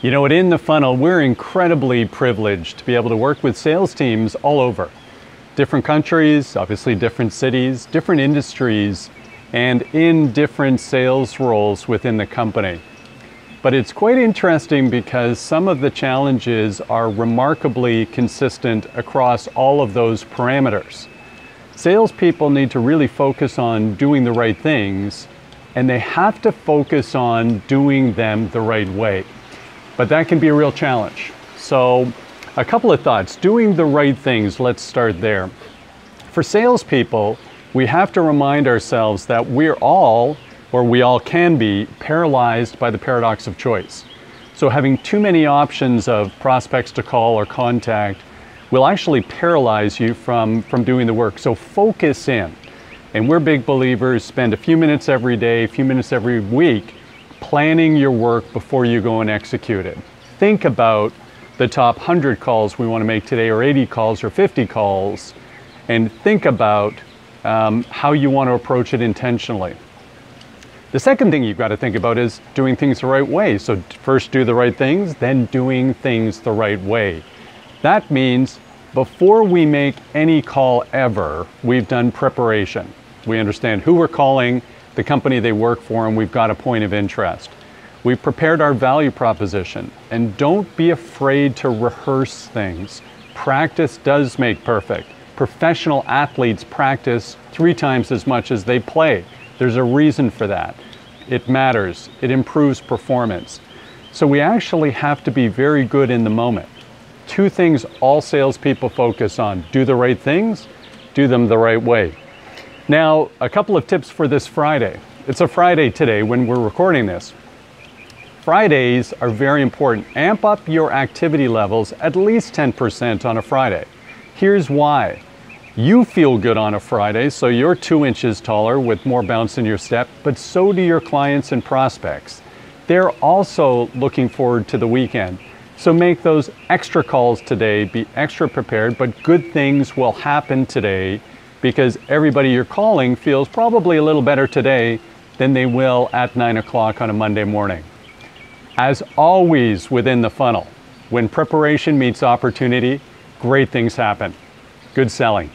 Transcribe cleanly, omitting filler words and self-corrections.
You know, in the funnel, we're incredibly privileged to be able to work with sales teams all over. Different countries, obviously different cities, different industries, and in different sales roles within the company. But it's quite interesting because some of the challenges are remarkably consistent across all of those parameters. Salespeople need to really focus on doing the right things, and they have to focus on doing them the right way. But that can be a real challenge. So a couple of thoughts. Doing the right things, let's start there. For salespeople, we have to remind ourselves that we all can be, paralyzed by the paradox of choice. So having too many options of prospects to call or contact will actually paralyze you from doing the work. So focus in. And we're big believers, spend a few minutes every day, a few minutes every week, planning your work before you go and execute it. Think about the top 100 calls we want to make today, or 80 calls, or 50 calls, and think about how you want to approach it intentionally. The second thing you've got to think about is doing things the right way. So first do the right things, then doing things the right way. That means before we make any call ever, we've done preparation. We understand who we're calling, the company they work for, and we've got a point of interest. We've prepared our value proposition, and don't be afraid to rehearse things. Practice does make perfect. Professional athletes practice 3 times as much as they play. There's a reason for that. It matters. It improves performance. So we actually have to be very good in the moment. 2 things all salespeople focus on: do the right things, do them the right way. Now, a couple of tips for this Friday. It's a Friday today when we're recording this. Fridays are very important. Amp up your activity levels at least 10% on a Friday. Here's why. You feel good on a Friday, so you're 2 inches taller with more bounce in your step, but so do your clients and prospects. They're also looking forward to the weekend. So make those extra calls today, be extra prepared, but good things will happen today because everybody you're calling feels probably a little better today than they will at 9 o'clock on a Monday morning. As always within the funnel, when preparation meets opportunity, great things happen. Good selling.